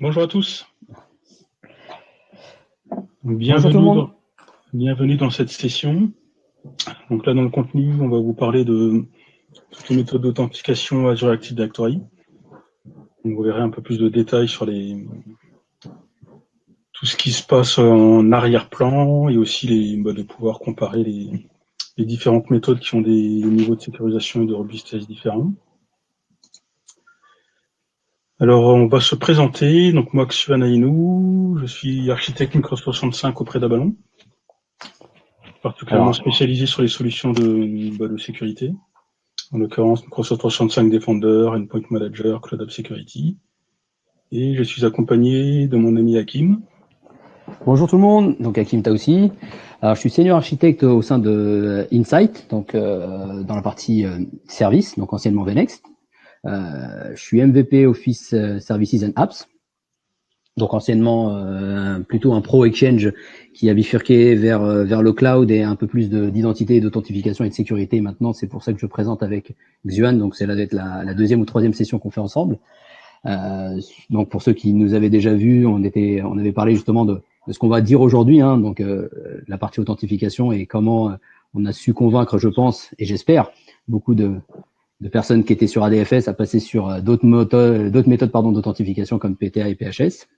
Bonjour à tous. Bonjour tout le monde. Bienvenue dans cette session. Donc là, dans le contenu, on va vous parler de toutes les méthodes d'authentification Azure Active Directory. Donc, vous verrez un peu plus de détails sur tout ce qui se passe en arrière-plan et aussi de pouvoir comparer les différentes méthodes qui ont des niveaux de sécurisation et de robustesse différents. Alors, on va se présenter. Donc, moi, Xuan Aïnou, je suis architecte Microsoft 365 auprès d'Abalon, particulièrement spécialisé sur les solutions de sécurité. En l'occurrence, Microsoft 365 Defender, Endpoint Manager, Cloud App Security. Et je suis accompagné de mon ami Hakim. Bonjour tout le monde, donc Hakim Taoussi. Alors je suis senior architecte au sein de Insight, donc dans la partie service, donc anciennement Vnext. Je suis MVP Office Services and Apps, donc anciennement plutôt un pro exchange qui a bifurqué vers le cloud et un peu plus d'identité, d'authentification et de sécurité. Maintenant, c'est pour ça que je présente avec Xuan, donc c'est là d'être la deuxième ou troisième session qu'on fait ensemble. Donc pour ceux qui nous avaient déjà vus, on avait parlé justement de ce qu'on va dire aujourd'hui, hein, donc la partie authentification et comment on a su convaincre, je pense, et j'espère, beaucoup de personnes qui étaient sur ADFS à passer sur d'autres méthodes d'authentification comme PTA et PHS.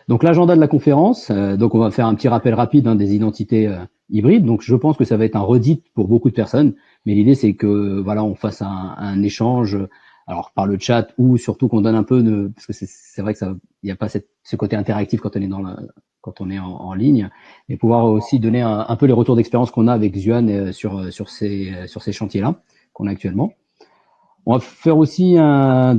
Donc l'agenda de la conférence, donc on va faire un petit rappel rapide des identités hybrides. Donc je pense que ça va être un redit pour beaucoup de personnes, mais l'idée c'est que voilà, on fasse un échange, alors par le chat ou surtout qu'on donne un peu de, parce que c'est vrai que ça, il n'y a pas ce côté interactif quand on est quand on est en ligne, et pouvoir aussi donner un peu les retours d'expérience qu'on a avec Xuan sur ces chantiers-là qu'on a actuellement. On va faire aussi un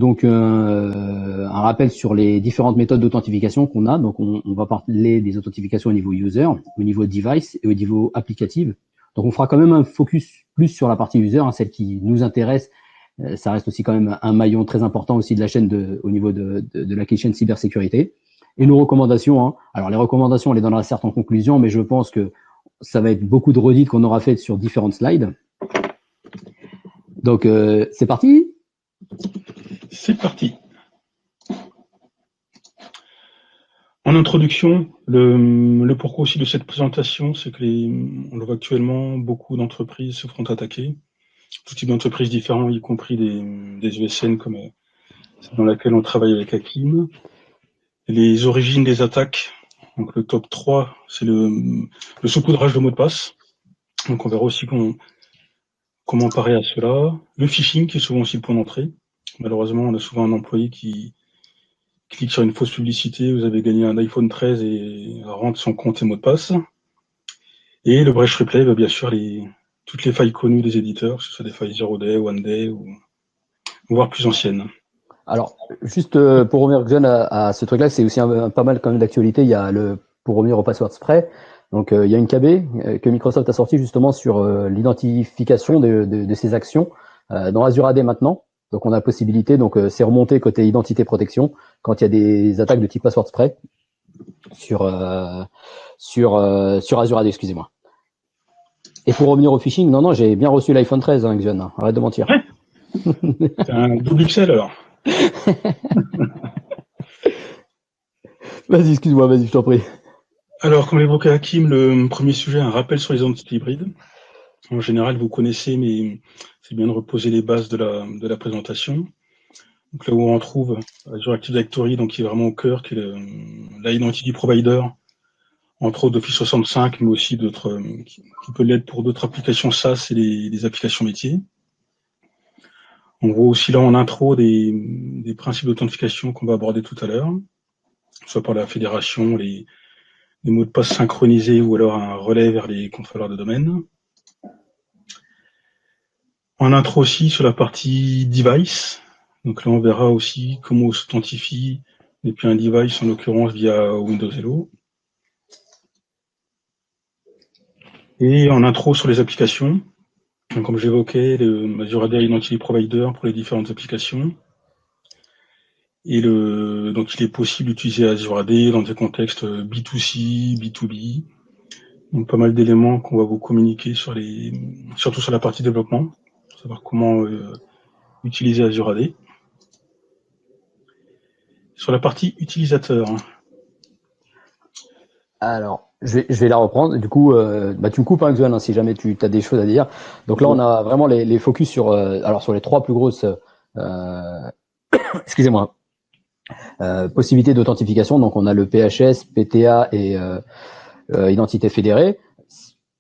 rappel sur les différentes méthodes d'authentification qu'on a. Donc, on va parler des authentifications au niveau user, au niveau device et au niveau applicative. Donc, on fera quand même un focus plus sur la partie user, celle qui nous intéresse. Ça reste aussi quand même un maillon très important aussi de la chaîne au niveau de la chaîne cybersécurité. Et nos recommandations. Alors, les recommandations, on les donnera certes en conclusion, mais je pense que ça va être beaucoup de redites qu'on aura faites sur différentes slides. Donc, c'est parti. C'est parti. En introduction, le pourquoi aussi de cette présentation, c'est que on le voit actuellement, beaucoup d'entreprises se font attaquer, tout type d'entreprises différents, y compris des ESN comme celle dans laquelle on travaille avec Hakim. Les origines des attaques, donc le top 3, c'est le saupoudrage de mots de passe. Donc on verra aussi comment parer à cela. Le phishing, qui est souvent aussi le point d'entrée. Malheureusement, on a souvent un employé qui clique sur une fausse publicité, vous avez gagné un iPhone 13 et rentre son compte et mot de passe. Et le breach replay, bien sûr, toutes les failles connues des éditeurs, que ce soit des failles 0 day, 1 day, ou voire plus anciennes. Alors, juste pour revenir John, à ce truc-là, c'est aussi pas mal quand même d'actualité. Il y a pour revenir au password spray. Donc, il y a une KB que Microsoft a sortie justement sur l'identification de ces actions dans Azure AD maintenant. Donc, on a la possibilité, donc c'est remonté côté identité protection quand il y a des attaques de type password spray sur Azure AD, excusez-moi. Et pour revenir au phishing, non, j'ai bien reçu l'iPhone 13, John. Arrête de mentir. Ouais. C'est un double upsell alors. Vas-y, excuse-moi, vas-y, je t'en prie. Alors, comme l'évoquait Hakim, le premier sujet, un rappel sur les identités hybrides. En général, vous connaissez, mais c'est bien de reposer les bases de la présentation. Donc là où on trouve Azure Active Directory, donc qui est vraiment au cœur, qui est l'identity provider, entre autres d'Office 65, mais aussi d'autres, qui peut l'être pour d'autres applications SaaS et les applications métiers. On voit aussi là en intro des principes d'authentification qu'on va aborder tout à l'heure, soit par la fédération, les mots de passe synchronisés ou alors un relais vers les contrôleurs de domaine. En intro aussi sur la partie device. Donc là, on verra aussi comment on s'authentifie depuis un device, en l'occurrence via Windows Hello. Et en intro sur les applications. Donc, comme j'évoquais, le Azure AD Identity Provider pour les différentes applications. Et donc, il est possible d'utiliser Azure AD dans des contextes B2C, B2B. Donc, pas mal d'éléments qu'on va vous communiquer surtout sur la partie développement, pour savoir comment utiliser Azure AD. Sur la partie utilisateur. Alors, je vais la reprendre. Du coup, tu me coupes, hein, Xuan, hein, si jamais tu as des choses à dire. Donc là, on a vraiment les focus sur, sur les trois plus grosses, excusez-moi, possibilités d'authentification. Donc, on a le PHS, PTA et identité fédérée.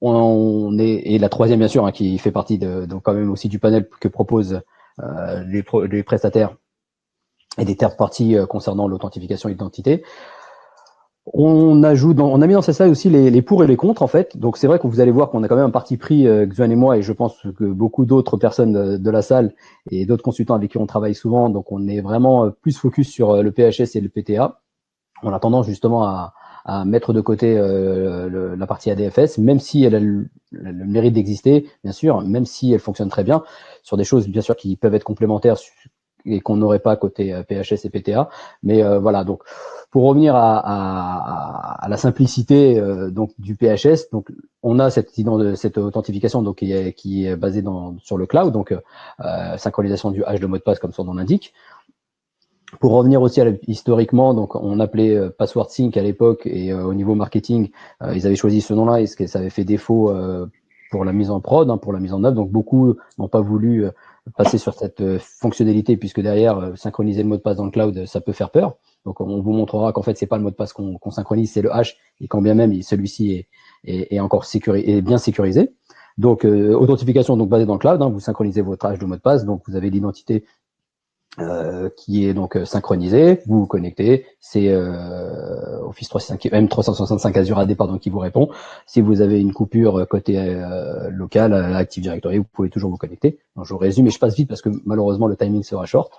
Et la troisième, bien sûr, hein, qui fait partie donc quand même aussi du panel que proposent les prestataires et des third parties concernant l'authentification et l'identité. On a mis dans ces slides aussi les pour et les contre en fait. Donc c'est vrai que vous allez voir qu'on a quand même un parti pris, Xuan et moi, et je pense que beaucoup d'autres personnes de la salle et d'autres consultants avec qui on travaille souvent. Donc on est vraiment plus focus sur le PHS et le PTA. On a tendance justement à mettre de côté la partie ADFS, même si elle a le mérite d'exister, bien sûr, même si elle fonctionne très bien, sur des choses bien sûr qui peuvent être complémentaires et qu'on n'aurait pas côté PHS et PTA. Mais voilà, donc pour revenir à la simplicité donc du PHS, donc on a cette authentification donc qui est basée sur le cloud, donc synchronisation du hash de mot de passe comme son nom l'indique. Pour revenir aussi historiquement, donc on appelait Password Sync à l'époque et au niveau marketing, ils avaient choisi ce nom-là et ça avait fait défaut pour la mise en prod, hein, pour la mise en œuvre. Donc beaucoup n'ont pas voulu passer sur cette fonctionnalité puisque derrière synchroniser le mot de passe dans le cloud, ça peut faire peur. Donc on vous montrera qu'en fait c'est pas le mot de passe qu'on synchronise, c'est le hash et quand bien même celui-ci est encore bien sécurisé. Donc authentification donc basée dans le cloud, hein, vous synchronisez votre hash de mot de passe, donc vous avez l'identité qui est donc synchronisé, vous vous connectez, c'est Office 365 Azure AD pardon, qui vous répond. Si vous avez une coupure côté local à Active Directory, vous pouvez toujours vous connecter. Donc, je vous résume et je passe vite parce que malheureusement le timing sera short.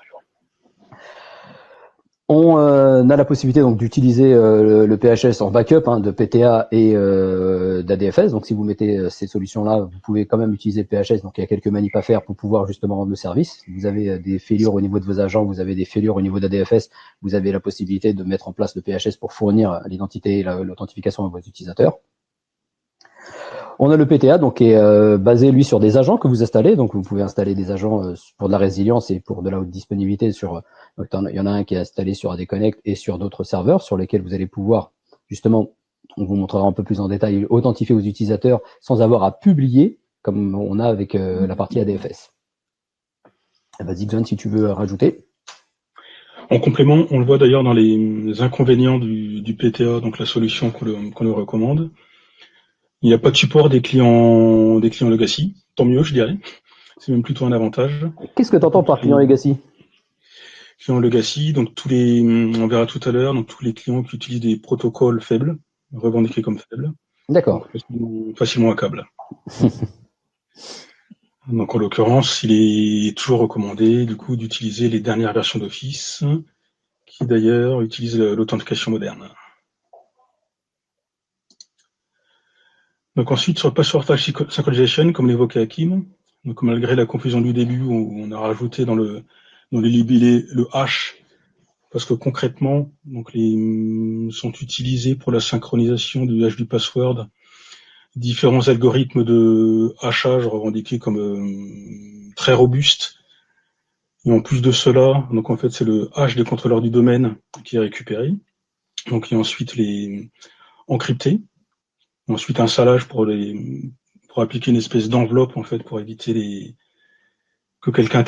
On a la possibilité donc d'utiliser le PHS en backup de PTA et d'ADFS. Donc si vous mettez ces solutions-là, vous pouvez quand même utiliser PHS. Donc il y a quelques manips à faire pour pouvoir justement rendre le service. Vous avez des failures au niveau de vos agents, vous avez des failures au niveau d'ADFS. Vous avez la possibilité de mettre en place le PHS pour fournir l'identité et l'authentification à vos utilisateurs. On a le PTA, donc qui est basé lui sur des agents que vous installez. Donc vous pouvez installer des agents pour de la résilience et pour de la haute disponibilité donc, il y en a un qui est installé sur AD Connect et sur d'autres serveurs sur lesquels vous allez pouvoir justement, on vous montrera un peu plus en détail, authentifier vos utilisateurs sans avoir à publier comme on a avec la partie ADFS. Vas-y Xuan, si tu veux rajouter. En complément, on le voit d'ailleurs dans les inconvénients du PTA, donc la solution qu'on nous recommande. Il n'y a pas de support des clients legacy, tant mieux je dirais. C'est même plutôt un avantage. Qu'est-ce que tu entends par client legacy? Client legacy, donc on verra tout à l'heure, donc tous les clients qui utilisent des protocoles faibles, revendiqués comme faibles. D'accord. Facilement à câble. Donc en l'occurrence, il est toujours recommandé du coup d'utiliser les dernières versions d'Office, qui d'ailleurs utilisent l'authentification moderne. Donc ensuite, sur le Password Hash Synchronization, comme l'évoquait Hakim, donc malgré la confusion du début, où on a rajouté dans les libellés le hash, parce que concrètement, donc sont utilisés pour la synchronisation du hash du password différents algorithmes de hachage revendiqués comme très robustes. Et en plus de cela, donc en fait, c'est le hash des contrôleurs du domaine qui est récupéré. Donc et ensuite les encrypté. Ensuite un salage pour appliquer une espèce d'enveloppe en fait pour éviter que quelqu'un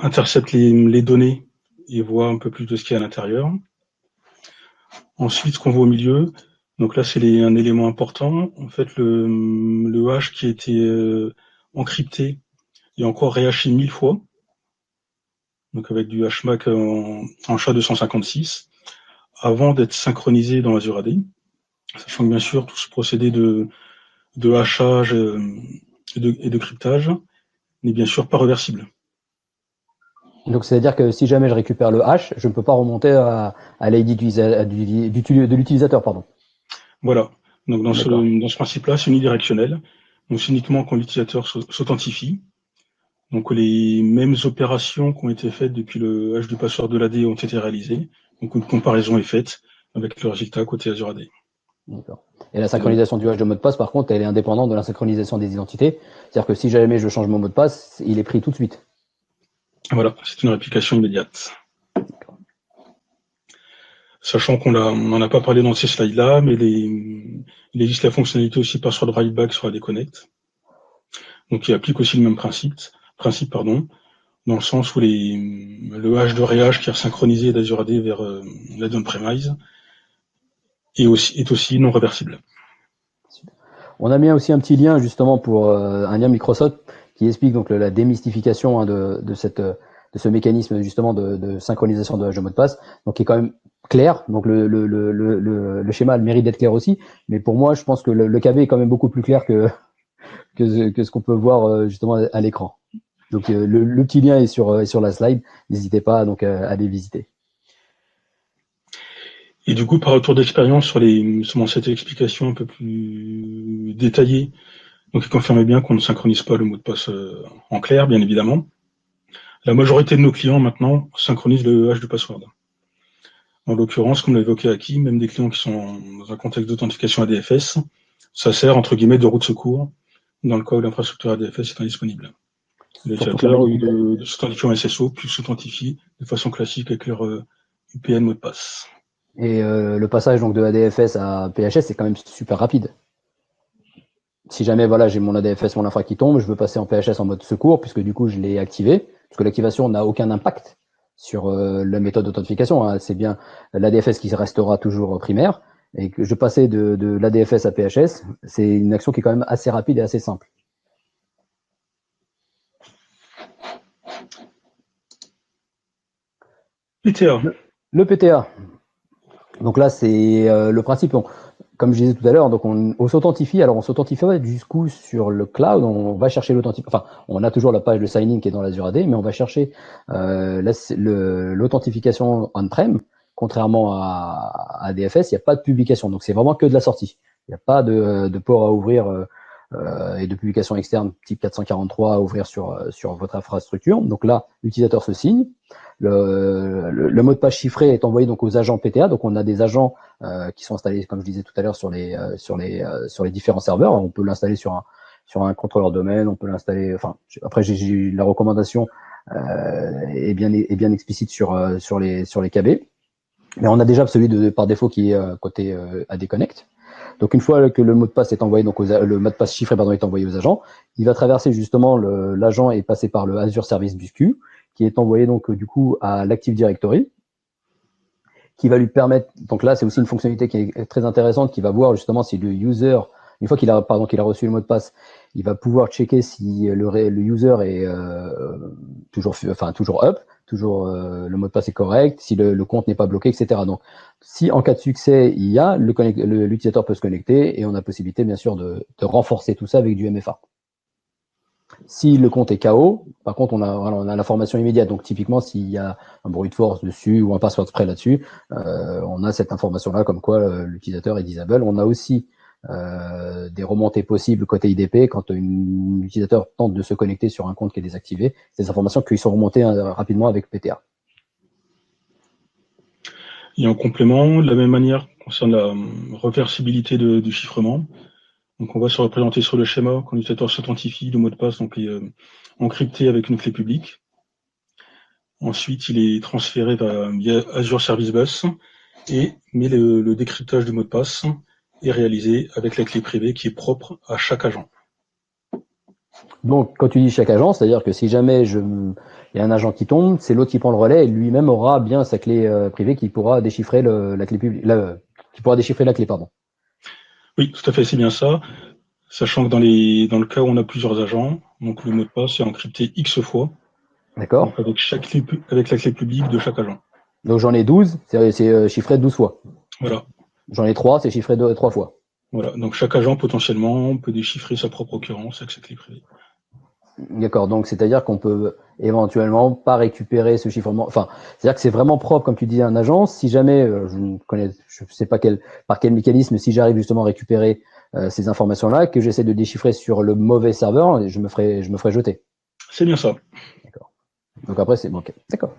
intercepte les données et voit un peu plus de ce qu'il y a à l'intérieur. Ensuite, ce qu'on voit au milieu, donc là c'est un élément important. En fait, le hash qui a été encrypté est encore réhaché 1000 fois, donc avec du hashMAC en SHA-256, avant d'être synchronisé dans Azure AD. Sachant que bien sûr, tout ce procédé de hachage et de cryptage n'est bien sûr pas réversible. Donc c'est-à-dire que si jamais je récupère le hash, je ne peux pas remonter à l'ID de l'utilisateur, pardon. Voilà. Donc dans ce principe-là, c'est unidirectionnel. Donc c'est uniquement quand l'utilisateur s'authentifie. Donc les mêmes opérations qui ont été faites depuis le hash du password de l'AD ont été réalisées. Donc une comparaison est faite avec le résultat côté Azure AD. D'accord. Et la synchronisation du hash de mot de passe, par contre, elle est indépendante de la synchronisation des identités. C'est-à-dire que si jamais je change mon mot de passe, il est pris tout de suite. Voilà, c'est une réplication immédiate. Sachant qu'on n'en a pas parlé dans ces slides-là, mais il existe la fonctionnalité aussi password write-back sur la déconnect. Donc, qui applique aussi le même principe, dans le sens où le hash de réhash qui est synchronisé d'Azure AD vers l'AD on-premise est aussi non réversible. On a mis aussi un petit lien justement pour un lien Microsoft qui explique donc la démystification de ce mécanisme justement de synchronisation de hash de mot de passe, donc qui est quand même clair. Donc le schéma a le mérite d'être clair aussi, mais pour moi je pense que le KB est quand même beaucoup plus clair que ce qu'on peut voir justement à l'écran. Donc le petit lien est sur la slide, n'hésitez pas donc à les visiter. Et du coup, par retour d'expérience sur cette explication un peu plus détaillée, donc il confirmait bien qu'on ne synchronise pas le mot de passe en clair, bien évidemment. La majorité de nos clients maintenant synchronisent le hash du password. En l'occurrence, comme l'a évoqué Aki, même des clients qui sont dans un contexte d'authentification ADFS, ça sert entre guillemets de roue de secours dans le cas où l'infrastructure ADFS est indisponible. Les utilisateurs, au lieu de s'authentifier en SSO, puissent s'authentifier de façon classique avec leur UPN mot de passe. Et le passage donc de ADFS à PHS, c'est quand même super rapide. Si jamais voilà, j'ai mon ADFS, mon infra qui tombe, je veux passer en PHS en mode secours, puisque du coup je l'ai activé, parce que l'activation n'a aucun impact sur la méthode d'authentification. Hein. C'est bien l'ADFS qui restera toujours primaire, et que je passais de l'ADFS à PHS, c'est une action qui est quand même assez rapide et assez simple. PTA. Le PTA. Donc là, c'est le principe. Comme je disais tout à l'heure, donc on s'authentifie. Alors on s'authentifie du coup sur le cloud. On va chercher l'authentification. Enfin, on a toujours la page de sign-in qui est dans l'Azure AD, mais on va chercher l'authentification on-prem. Contrairement à ADFS, il n'y a pas de publication. Donc c'est vraiment que de la sortie. Il n'y a pas de port à ouvrir et de publication externe type 443 à ouvrir sur votre infrastructure. Donc là, l'utilisateur se signe. Le mot de passe chiffré est envoyé donc aux agents PTA. Donc on a des agents qui sont installés, comme je disais tout à l'heure, sur les différents serveurs. On peut l'installer sur un contrôleur domaine, on peut l'installer. Enfin, après j'ai la recommandation est bien explicite sur les KB. Mais on a déjà celui par défaut qui est côté AD Connect. Donc une fois que le mot de passe est envoyé, donc le mot de passe chiffré est envoyé aux agents, il va traverser justement l'agent est passé par le Azure Service Bus Queue, qui est envoyé donc du coup à l'Active Directory, qui va lui permettre. Donc là, c'est aussi une fonctionnalité qui est très intéressante, qui va voir justement si le user, une fois qu'il a reçu le mot de passe, il va pouvoir checker si le user est toujours up, toujours le mot de passe est correct, si le compte n'est pas bloqué, etc. Donc, si en cas de succès, il y a l'utilisateur peut se connecter et on a possibilité bien sûr de renforcer tout ça avec du MFA. Si le compte est KO, par contre, on a l'information immédiate. Donc, typiquement, s'il y a un bruit de force dessus ou un password spray là-dessus, on a cette information-là comme quoi l'utilisateur est disable. On a aussi des remontées possibles côté IDP quand un utilisateur tente de se connecter sur un compte qui est désactivé. Ces informations qui sont remontées rapidement avec PTA. Et en complément, de la même manière, concerne la réversibilité du chiffrement. Donc on va se représenter sur le schéma quand l'utilisateur s'authentifie, le mot de passe donc est encrypté avec une clé publique. Ensuite, il est transféré via Azure Service Bus mais le décryptage du mot de passe est réalisé avec la clé privée qui est propre à chaque agent. Donc, quand tu dis chaque agent, c'est-à-dire que si jamais il y a un agent qui tombe, c'est l'autre qui prend le relais et lui-même aura bien sa clé privée qui pourra déchiffrer la clé publique, qui pourra déchiffrer la clé, pardon. Oui, tout à fait, c'est bien ça. Sachant que dans le cas où on a plusieurs agents, donc le mot de passe est encrypté X fois. D'accord. Avec la clé publique de chaque agent. Donc j'en ai 12, c'est chiffré 12 fois. Voilà. J'en ai 3, c'est chiffré 3 fois. Voilà. Donc chaque agent potentiellement peut déchiffrer sa propre occurrence avec sa clé privée. D'accord, donc c'est-à-dire qu'on peut éventuellement pas récupérer ce chiffrement. Enfin, c'est-à-dire que c'est vraiment propre, comme tu dis, un agent. Si jamais, je sais pas par quel mécanisme, si j'arrive justement à récupérer ces informations-là, que j'essaie de déchiffrer sur le mauvais serveur, je me ferai jeter. C'est bien ça. D'accord. Donc après, c'est bon. Okay. D'accord.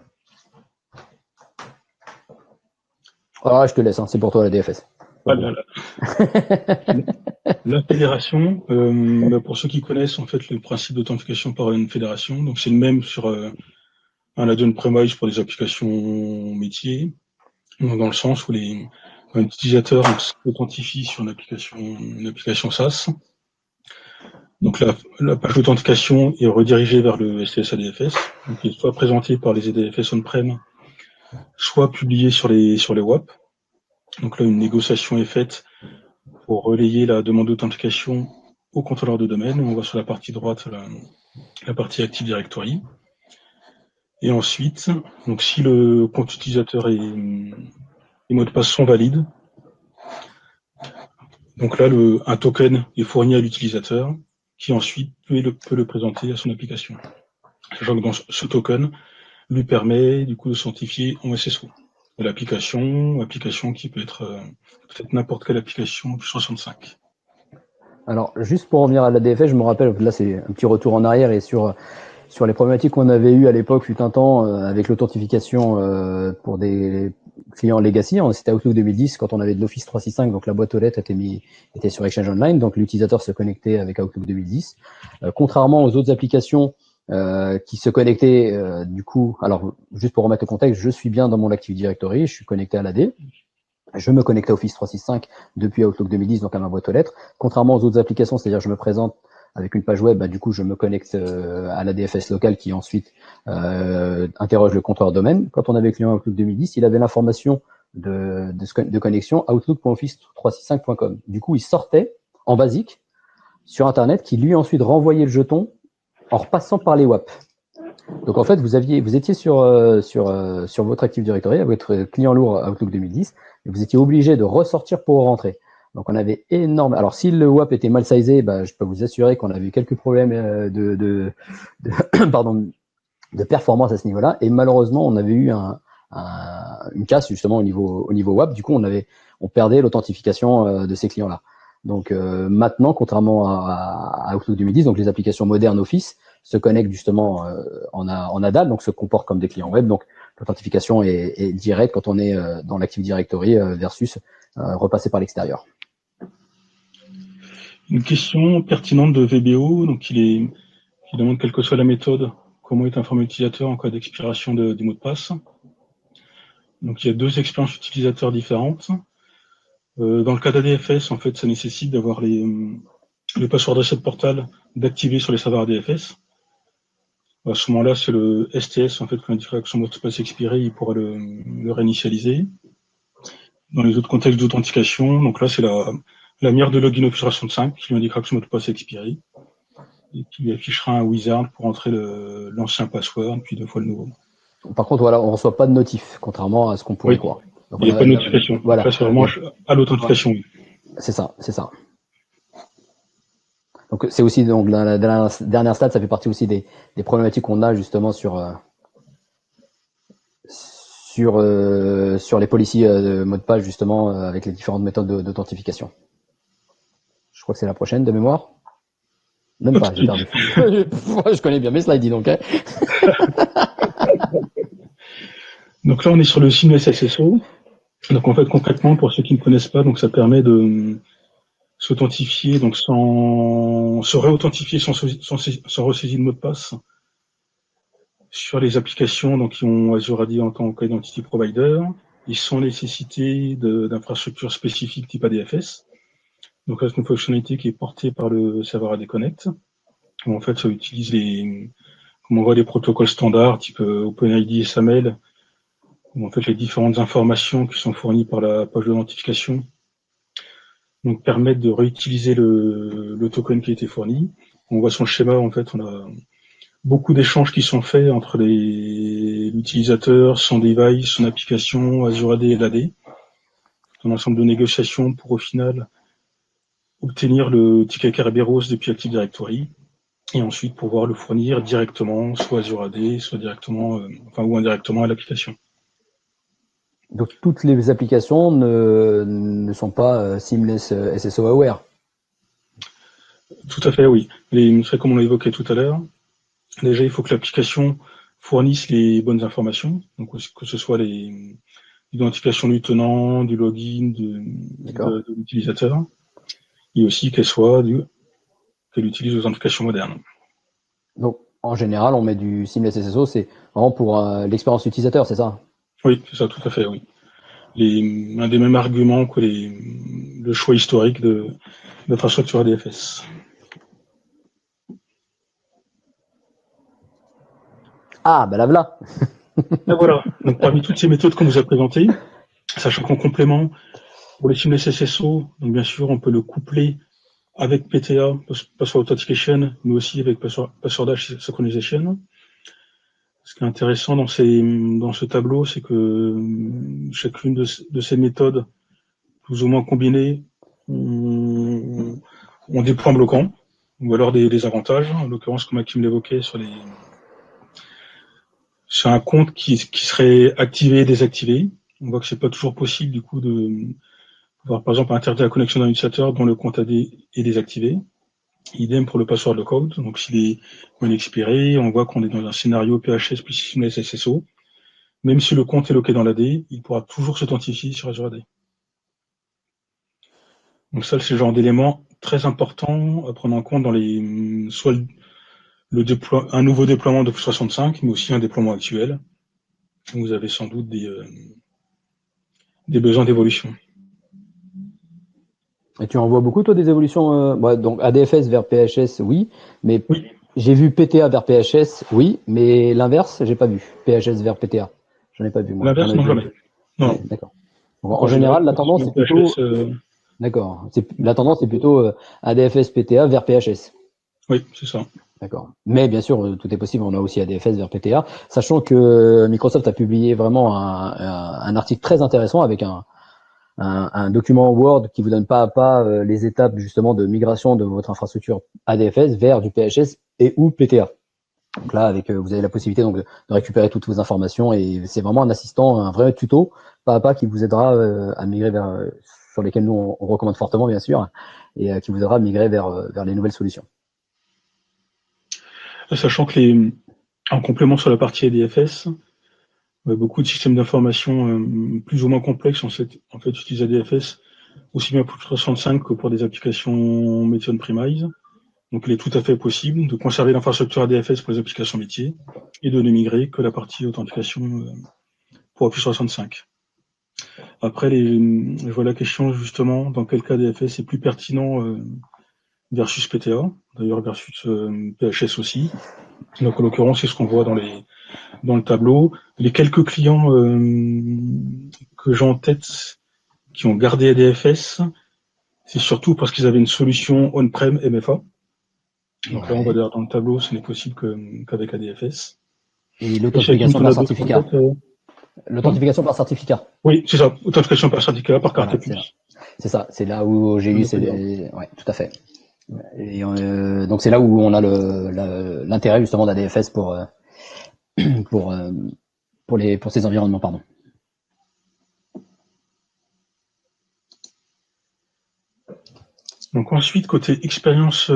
Ah, je te laisse, hein, c'est pour toi la DFS. Voilà. La fédération, pour ceux qui connaissent en fait le principe d'authentification par une fédération, donc c'est le même sur un add-on premise pour des applications métiers, donc dans le sens où quand un utilisateur s'authentifie sur une application SaaS, donc la page d'authentification est redirigée vers le STS ADFS, donc il est soit présenté par les ADFS on-prem, soit publié sur les WAP. Donc là, une négociation est faite pour relayer la demande d'authentification au contrôleur de domaine. On voit sur la partie droite la partie Active Directory. Et ensuite, donc si le compte utilisateur et les mots de passe sont valides, donc là, un token est fourni à l'utilisateur qui ensuite peut le présenter à son application. Sachant que dans ce token lui permet du coup de s'identifier en SSO. L'application qui peut être peut-être n'importe quelle application plus 65. Alors, juste pour revenir à l'ADFS, je me rappelle, là c'est un petit retour en arrière et sur les problématiques qu'on avait eues à l'époque, fut un temps, avec l'authentification pour des clients legacy. C'était Outlook 2010 quand on avait de l'Office 365, donc la boîte aux lettres était sur Exchange Online, donc l'utilisateur se connectait avec Outlook 2010. Contrairement aux autres applications qui se connectaient, du coup, alors juste pour remettre le contexte, je suis bien dans mon Active Directory, je suis connecté à l'AD. Je me connecte à Office 365 depuis Outlook 2010, donc à ma boîte aux lettres. Contrairement aux autres applications, c'est-à-dire je me présente avec une page web, du coup je me connecte à la DFS locale qui ensuite interroge le compteur domaine. Quand on avait le client Outlook 2010, il avait l'information de connexion outlook.office365.com. Du coup, il sortait en basique sur Internet qui lui ensuite renvoyait le jeton en repassant par les WAP. Donc en fait, vous étiez sur votre Active Directory, avec votre client lourd Outlook 2010, et vous étiez obligé de ressortir pour rentrer. Donc on avait énorme. Alors si le WAP était mal sizé, je peux vous assurer qu'on avait eu quelques problèmes de performance à ce niveau-là. Et malheureusement, on avait eu une casse justement au niveau WAP. Du coup, on perdait l'authentification de ces clients-là. Donc maintenant, contrairement à Outlook 2010, donc les applications modernes Office se connectent justement en ADAL, donc se comportent comme des clients web. Donc l'authentification est directe quand on est dans l'Active Directory versus repasser par l'extérieur. Une question pertinente de VBO, donc il demande quelle que soit la méthode, comment est informé l'utilisateur en cas d'expiration des mots de passe. Donc il y a deux expériences utilisateurs différentes. Dans le cas d'ADFS, en fait, ça nécessite d'avoir le password reset portal d'activer sur les serveurs ADFS. À ce moment-là, c'est le STS, en fait, quand il indiquera que son mot de passe expiré, il pourra le réinitialiser. Dans les autres contextes d'authentification, donc là, c'est la mire de login Office 365 qui lui indiquera que son mot de passe est expiré et qui lui affichera un wizard pour entrer l'ancien password, puis 2 fois le nouveau. Par contre, voilà, on ne reçoit pas de notif, contrairement à ce qu'on pourrait croire. Donc, il n'y a pas de notification. Voilà. Là, c'est vraiment à l'authentification. C'est ça. Donc c'est aussi donc la dernière stade, ça fait partie aussi des problématiques qu'on a justement sur les policies de mot de passe justement avec les différentes méthodes d'authentification. Je crois que c'est la prochaine de mémoire. Même pas, j'ai perdu. Je connais bien mes slides, dis donc. Hein. Donc là, on est sur le Seamless SSO. Donc en fait, concrètement, pour ceux qui ne connaissent pas, donc ça permet de s'authentifier, donc sans se réauthentifier sans ressaisir le mot de passe sur les applications donc qui ont Azure AD en tant qu'identity provider. Ils sont nécessités d'infrastructures spécifiques type ADFS. Donc là, c'est une fonctionnalité qui est portée par le serveur AD Connect. Où en fait, ça utilise comme on voit, les protocoles standards type OpenID et SAML, où en fait les différentes informations qui sont fournies par la page d'identification donc permettent de réutiliser le token qui a été fourni. On voit son schéma, en fait, on a beaucoup d'échanges qui sont faits entre l'utilisateur, son device, son application, Azure AD et l'AD. Un ensemble de négociations pour au final obtenir le ticket Kerberos depuis Active Directory et ensuite pouvoir le fournir directement, soit Azure AD, soit directement, ou indirectement à l'application. Donc toutes les applications ne sont pas Seamless SSO Aware. Tout à fait, oui. Comme on l'a évoqué tout à l'heure, déjà il faut que l'application fournisse les bonnes informations, donc que ce soit l'identification du tenant, du login de l'utilisateur, et aussi qu'elle utilise l'authentification moderne. Donc En général, on met du Seamless SSO, c'est vraiment pour l'expérience utilisateur, c'est ça? Oui, c'est ça, tout à fait, oui. Un des mêmes arguments que le choix historique de l'infrastructure ADFS. Ah, bah là, voilà. Et voilà. Donc, parmi toutes ces méthodes qu'on vous a présentées, sachant qu'en complément, pour les Seamless SSO, donc bien sûr, on peut le coupler avec PTA, Password Authentication, mais aussi avec Password Hash Synchronization. Ce qui est intéressant dans ce tableau, c'est que chacune de ces méthodes, plus ou moins combinées, ont des points bloquants, ou alors des avantages. En l'occurrence, comme Hakim l'évoquait, sur un compte qui serait activé et désactivé. On voit que c'est pas toujours possible, du coup, de pouvoir, par exemple, interdire la connexion d'un utilisateur dont le compte AD est désactivé. Idem pour le password lockout. Donc, s'il est expiré, on voit qu'on est dans un scénario PHS plus Seamless SSO. Même si le compte est loqué dans l'AD, il pourra toujours s'authentifier sur Azure AD. Donc ça, c'est le genre d'élément très important à prendre en compte dans soit un nouveau déploiement de 65, mais aussi un déploiement actuel. Vous avez sans doute des besoins d'évolution. Et tu en vois beaucoup, toi, des évolutions donc ADFS vers PHS, oui, mais Oui. j'ai vu PTA vers PHS, oui, mais l'inverse, j'ai pas vu. PHS vers PTA. J'en ai pas vu, moi. T'en L'inverse, as non, vu? jamais. Non, Ouais, non. d'accord. Donc, En en général, général, la tendance, c'est plutôt, PHS, d'accord. La tendance, c'est plutôt ADFS PTA vers PHS. oui, c'est ça. D'accord. Mais bien sûr, tout est possible. On a aussi ADFS vers PTA, sachant que Microsoft a publié vraiment un article très intéressant avec un document Word qui vous donne pas à pas les étapes justement de migration de votre infrastructure ADFS vers du PHS et ou PTA. Donc là, vous avez la possibilité donc de récupérer toutes vos informations et c'est vraiment un assistant, un vrai tuto pas à pas qui vous aidera à migrer sur lesquels nous on recommande fortement bien sûr et qui vous aidera à migrer vers les nouvelles solutions. Sachant que en complément sur la partie ADFS, beaucoup de systèmes d'information plus ou moins complexes en fait utilisent ADFS aussi bien pour 365 que pour des applications métiers on-premise. Donc il est tout à fait possible de conserver l'infrastructure ADFS pour les applications métiers et de ne migrer que la partie authentification pour Office 365. Après, je vois la question justement dans quel cas ADFS est plus pertinent versus PTA, d'ailleurs versus PHS aussi. Donc en l'occurrence, c'est ce qu'on voit dans le tableau. Les quelques clients que j'ai en tête qui ont gardé ADFS, c'est surtout parce qu'ils avaient une solution on-prem MFA. Donc là, on va dire dans le tableau, ce n'est possible qu'avec ADFS. Et Chacune l'authentification t'en par a d'autres en certificat. tête Pardon. L'authentification par certificat. Oui, c'est ça. Authentification par certificat, par carte Voilà, API. c'est ça. C'est là où j'ai On eu a pas dire. ouais, tout à fait. Et donc c'est là où on a l'intérêt justement d'ADFS pour euh, pour ces environnements, pardon. Donc ensuite, côté expérience,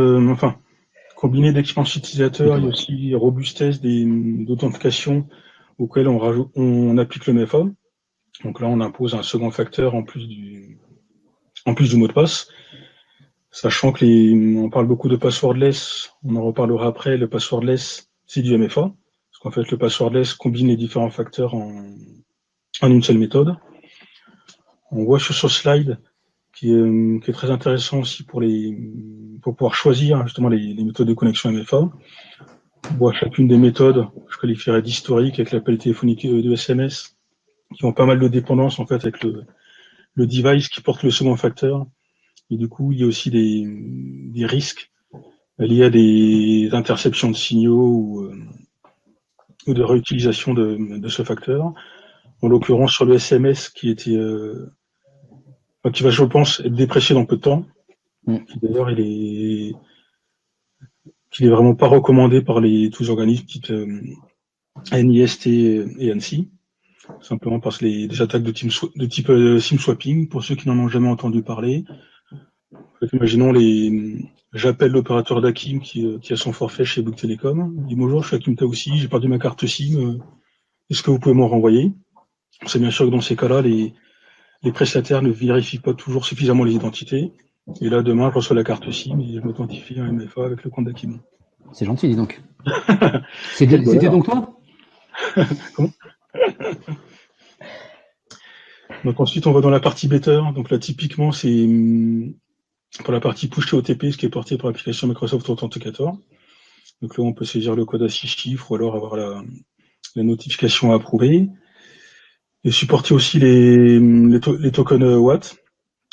combiné d'expérience utilisateur, Plutôt, il y a ouais. aussi robustesse d'authentification auquel on applique le MFA. Donc là, on impose un second facteur en plus du mot de passe. Sachant que on parle beaucoup de passwordless, on en reparlera après, le passwordless, c'est du MFA. Parce qu'en fait, le passwordless combine les différents facteurs en une seule méthode. On voit sur ce slide qui est très intéressant aussi pour pouvoir choisir justement les méthodes de connexion MFA. On voit chacune des méthodes, je qualifierais d'historique avec l'appel téléphonique de SMS, qui ont pas mal de dépendance en fait avec le device qui porte le second facteur. Et du coup, il y a aussi des risques liés à des interceptions de signaux ou de réutilisation de ce facteur. En l'occurrence, sur le SMS qui va, je pense, être déprécié dans peu de temps. Mm. D'ailleurs, qu'il est vraiment pas recommandé par tous les organismes type NIST et ANSI, simplement parce que les attaques de type SIM swapping, pour ceux qui n'en ont jamais entendu parler, imaginons j'appelle l'opérateur d'Hakim qui a son forfait chez Bouygues Télécom, il dit bonjour, je suis Hakim Taoussi, j'ai perdu ma carte SIM, est-ce que vous pouvez m'en renvoyer? C'est bien sûr que dans ces cas-là, les prestataires ne vérifient pas toujours suffisamment les identités. Et là, demain, je reçois la carte SIM et je m'authentifie à MFA avec le compte d'Hakim. C'est gentil, dis donc. Quel C'était bonheur. donc toi? Comment? Donc ensuite, on va dans la partie better. Donc là, typiquement, c'est pour la partie push OTP, ce qui est porté par l'application Microsoft Authenticator. Donc là, on peut saisir le code à 6 chiffres ou alors avoir la notification à approuver. Et supporter aussi les tokens Watt.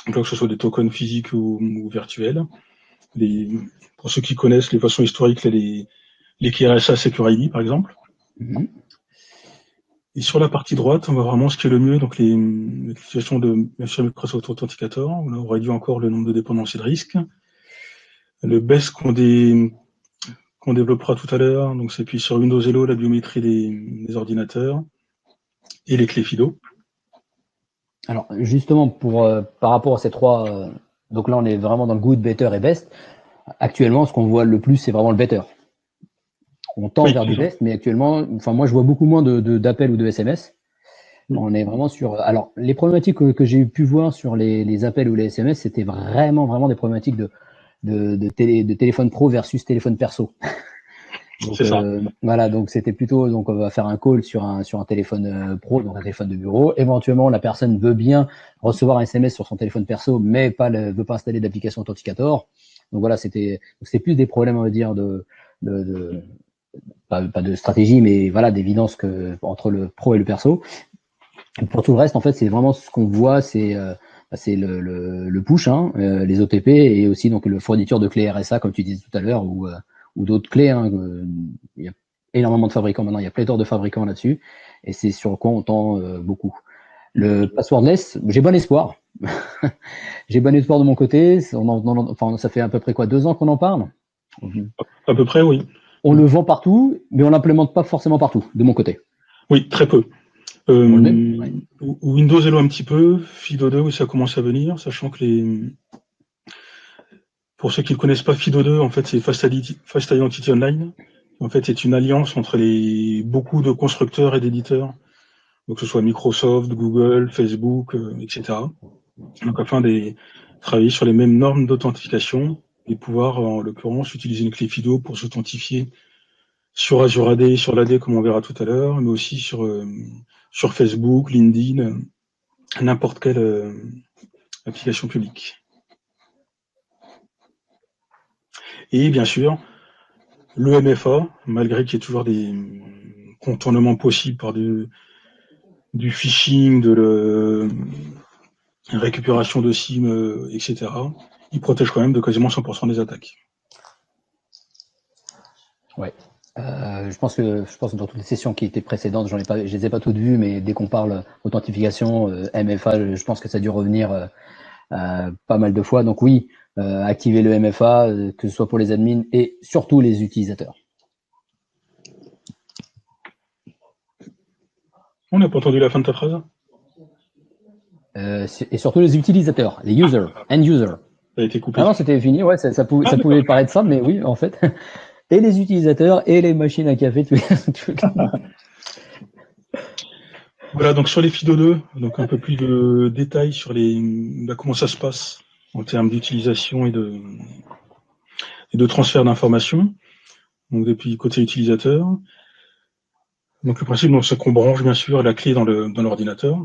Donc là, que ce soit des tokens physiques ou virtuels. Pour ceux qui connaissent les façons historiques, les KRSA Secure ID, par exemple. Mhm. Et sur la partie droite, on va vraiment ce qui est le mieux, donc l'utilisation de Microsoft Authenticator. On a réduit encore le nombre de dépendances et de risques. Le best qu'on développera tout à l'heure, donc c'est puis sur Windows Hello, la biométrie des ordinateurs et les clés FIDO. Alors, justement, par rapport à ces trois, donc là, on est vraiment dans le good, better et best. Actuellement, ce qu'on voit le plus, c'est vraiment le better. On tend Oui, vers du best, mais actuellement, enfin, moi, je vois beaucoup moins d'appels ou de SMS. On est vraiment sur. Alors, les problématiques que j'ai pu voir sur les appels ou les SMS, c'était vraiment des problématiques de téléphone pro versus téléphone perso. Donc c'est ça. voilà, donc c'était plutôt donc on va faire un call sur un téléphone pro, donc un téléphone de bureau. Éventuellement, la personne veut bien recevoir un SMS sur son téléphone perso, mais veut pas installer d'application Authenticator. Donc voilà, c'était plus des problèmes, on va dire de pas de stratégie, mais voilà d'évidence que entre le pro et le perso. Et pour tout le reste, en fait, c'est vraiment ce qu'on voit, c'est le push, hein, les OTP et aussi donc le fourniture de clés RSA, comme tu disais tout à l'heure, ou d'autres clés. Hein, il y a énormément de fabricants maintenant, il y a pléthore de fabricants là-dessus, et c'est sur quoi on tend beaucoup. Le passwordless, j'ai bon espoir. J'ai bon espoir de mon côté. Enfin, ça fait à peu près quoi, 2 ans qu'on en parle. À peu près, oui. On le vend partout, mais on l'implémente pas forcément partout, de mon côté. Oui, très peu. On le met. Ouais. Windows Hello un petit peu, FIDO2, oui, ça commence à venir, sachant que pour ceux qui ne connaissent pas FIDO2, en fait, c'est Fast Identity Online. En fait, c'est une alliance entre beaucoup de constructeurs et d'éditeurs, donc que ce soit Microsoft, Google, Facebook, etc. Donc afin de travailler sur les mêmes normes d'authentification et pouvoir, en l'occurrence, utiliser une clé FIDO pour s'authentifier sur Azure AD, sur l'AD comme on verra tout à l'heure, mais aussi sur Facebook, LinkedIn, n'importe quelle application publique. Et bien sûr, le MFA, malgré qu'il y ait toujours des contournements possibles par du phishing, de la récupération de SIM, etc., il protège quand même de quasiment 100% des attaques. Ouais. Je pense que dans toutes les sessions qui étaient précédentes, je les ai pas toutes vues, mais dès qu'on parle authentification, MFA, je pense que ça a dû revenir pas mal de fois. Donc oui, activer le MFA, que ce soit pour les admins et surtout les utilisateurs. On n'a pas entendu la fin de ta phrase? Et surtout les utilisateurs, les users, end users. Ça a été coupé. Ah non, c'était fini, ouais, ça pouvait paraître simple, mais oui, en fait. Et les utilisateurs et les machines à café. Voilà, donc sur les FIDO2, donc un peu plus de détails sur comment ça se passe en termes d'utilisation et de transfert d'informations. Donc depuis côté utilisateur. Donc le principe, c'est qu'on branche bien sûr la clé dans l'ordinateur.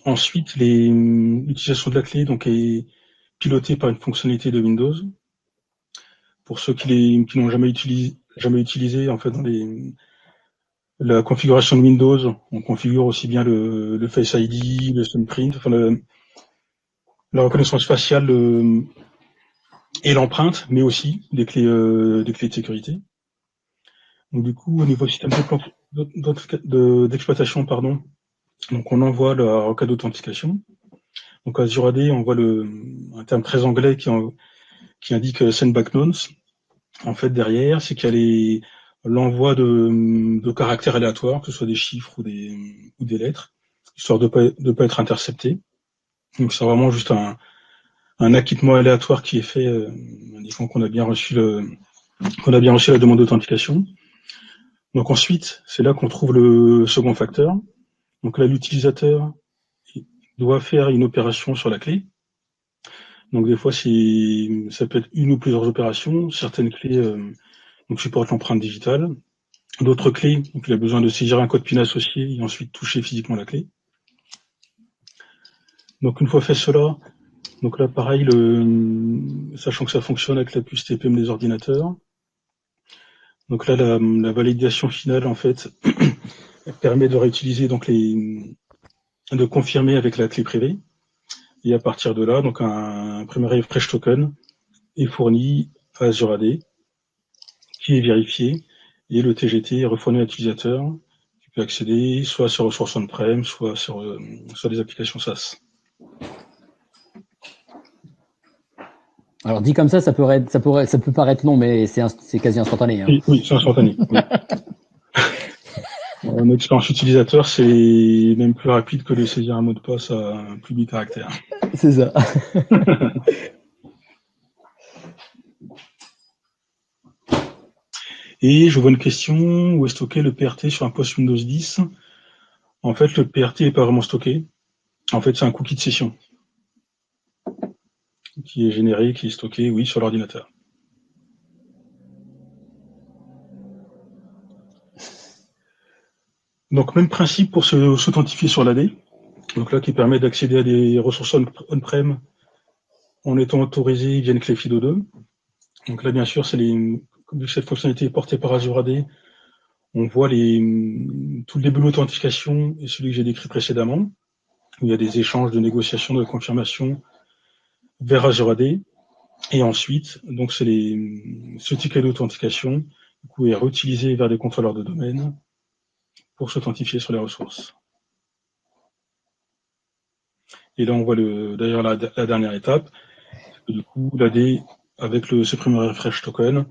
Ensuite, l'utilisation de la clé donc est pilotée par une fonctionnalité de Windows. Pour ceux qui n'ont jamais utilisé, en fait, dans la configuration de Windows, on configure aussi bien le Face ID, le thumbprint, enfin la reconnaissance faciale et l'empreinte, mais aussi des clés de sécurité. Donc du coup, au niveau du système d'exploitation, pardon, donc on envoie la requête d'authentification. Donc Azure AD envoie un terme très anglais qui indique send back nonce. En fait, derrière, c'est qu'il y a l'envoi de caractères aléatoires, que ce soit des chiffres ou des lettres, histoire de pas être intercepté. Donc c'est vraiment juste un acquittement aléatoire qui est fait, indiquant qu'on a bien reçu la demande d'authentification. Donc ensuite, c'est là qu'on trouve le second facteur. Donc là, l'utilisateur doit faire une opération sur la clé. Donc des fois, ça peut être une ou plusieurs opérations. Certaines clés donc supporte l'empreinte digitale. D'autres clés, donc il a besoin de saisir un code PIN associé et ensuite toucher physiquement la clé. Donc une fois fait cela, donc là pareil, sachant que ça fonctionne avec la puce TPM des ordinateurs. Donc là la validation finale en fait permet de réutiliser donc de confirmer avec la clé privée. Et à partir de là, donc un premier refresh token est fourni à Azure AD, qui est vérifié, et le TGT est refourni à l'utilisateur, qui peut accéder soit sur ressources on-prem, soit sur des applications SaaS. Alors dit comme ça peut paraître long, mais c'est quasi instantané. Hein. Oui, c'est instantané. Oui. En expérience utilisateur, c'est même plus rapide que de saisir un mot de passe à plus de 8 caractères. C'est ça. Et je vois une question, où est stocké le PRT sur un poste Windows 10? En fait, le PRT n'est pas vraiment stocké. En fait, c'est un cookie de session qui est généré, qui est stocké, oui, sur l'ordinateur. Donc, même principe pour s'authentifier sur l'AD. Donc là, qui permet d'accéder à des ressources on-prem en étant autorisé via une clé FIDO2. Donc là, bien sûr, vu que cette fonctionnalité est portée par Azure AD, on voit tout le début de l'authentification et celui que j'ai décrit précédemment, où il y a des échanges de négociations, de confirmation vers Azure AD. Et ensuite, donc ce ticket d'authentification est réutilisé vers des contrôleurs de domaine pour s'authentifier sur les ressources. Et là, on voit d'ailleurs la dernière étape, que du coup, l'AD, avec ce premier refresh token,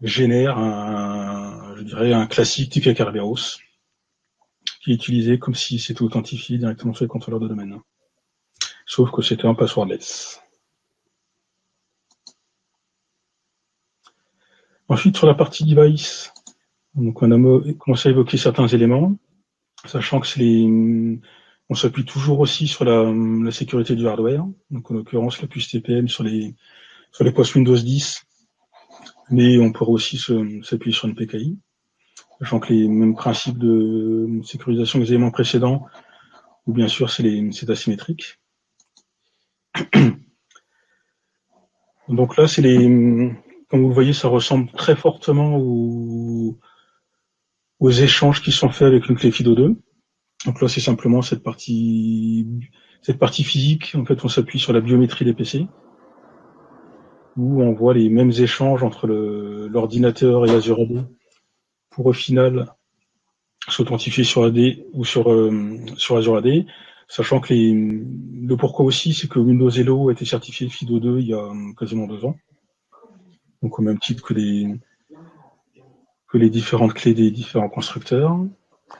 génère un classique ticket Kerberos, qui est utilisé comme si c'était authentifié directement sur les contrôleurs de domaine. Sauf que c'était un passwordless. Ensuite, sur la partie device, donc on a commencé à évoquer certains éléments, sachant que on s'appuie toujours aussi sur la sécurité du hardware, donc en l'occurrence la puce TPM sur les postes Windows 10, mais on pourrait aussi s'appuyer sur une PKI, sachant que les mêmes principes de sécurisation des éléments précédents, ou bien sûr c'est asymétrique. Donc là, comme vous le voyez, ça ressemble très fortement aux échanges qui sont faits avec une clé FIDO2. Donc là, c'est simplement cette partie physique. En fait, on s'appuie sur la biométrie des PC, où on voit les mêmes échanges entre l'ordinateur et Azure AD pour au final s'authentifier sur AD ou sur Azure AD, sachant que le pourquoi aussi, c'est que Windows Hello a été certifié FIDO2 il y a quasiment 2 ans. Donc au même titre que les différentes clés des différents constructeurs.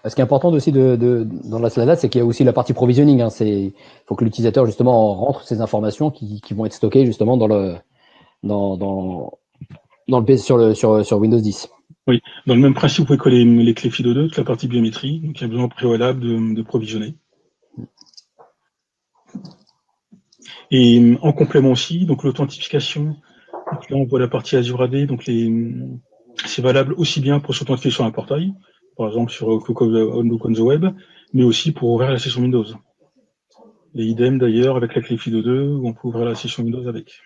Ce qui est important aussi dans la slide, c'est qu'il y a aussi la partie provisioning. Hein. Faut que l'utilisateur justement rentre ces informations qui vont être stockées justement dans le PC sur Windows 10. Oui, dans le même principe, vous pouvez coller les clés FIDO2, toute la partie biométrie, donc il y a besoin préalable de provisionner. Et en complément aussi, donc l'authentification, donc là on voit la partie Azure AD, donc c'est valable aussi bien pour s'authentifier sur un portail, par exemple sur Outlook on the Web, mais aussi pour ouvrir la session Windows. Et idem d'ailleurs avec la clé FIDO2, où on peut ouvrir la session Windows avec.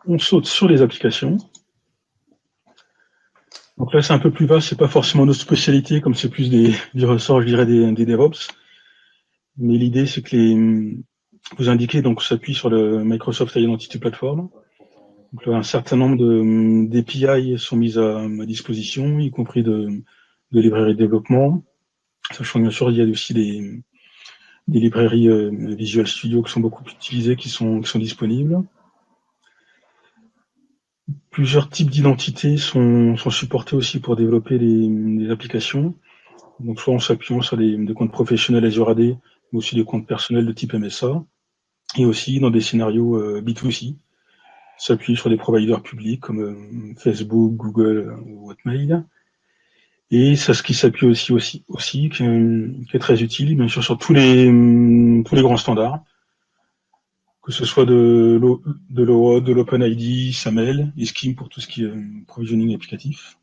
On saute sur les applications. Donc là, c'est un peu plus vaste, c'est pas forcément notre spécialité, comme c'est plus du ressort, je dirais, des DevOps. Mais l'idée, c'est que vous indiquez, donc, on s'appuie sur le Microsoft Identity Platform. Donc là, un certain nombre d'API sont mises à disposition, y compris de librairies de développement. Sachant bien sûr, il y a aussi des librairies Visual Studio qui sont beaucoup utilisées, qui sont disponibles. Plusieurs types d'identités sont supportés aussi pour développer les applications. Donc soit en s'appuyant sur des comptes professionnels Azure AD, mais aussi des comptes personnels de type MSA, et aussi dans des scénarios B2C, s'appuyer sur des providers publics comme Facebook, Google ou Hotmail. Et c'est ce qui s'appuie aussi qui est très utile, bien sûr, sur tous les grands standards, que ce soit de l'OAuth, de l'OpenID, SAML, et Scheme pour tout ce qui est provisioning applicatif.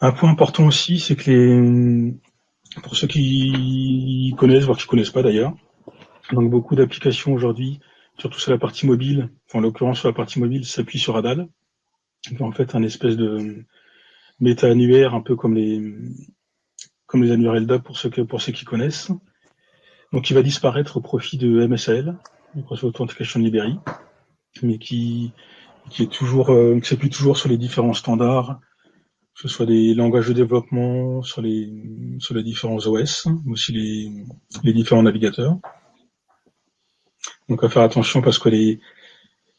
Un point important aussi, c'est que pour ceux qui connaissent, voire qui connaissent pas d'ailleurs, donc beaucoup d'applications aujourd'hui, surtout sur la partie mobile, en l'occurrence sur la partie mobile, s'appuient sur Adal. Donc en fait, un espèce de méta-annuaire, un peu comme les annuaires LDAP pour ceux qui connaissent. Donc il va disparaître au profit de MSAL, Microsoft Authentication Library, mais qui est toujours, qui s'appuie toujours sur les différents standards, que ce soit des langages de développement, sur les différents OS, mais aussi les différents navigateurs. Donc à faire attention parce que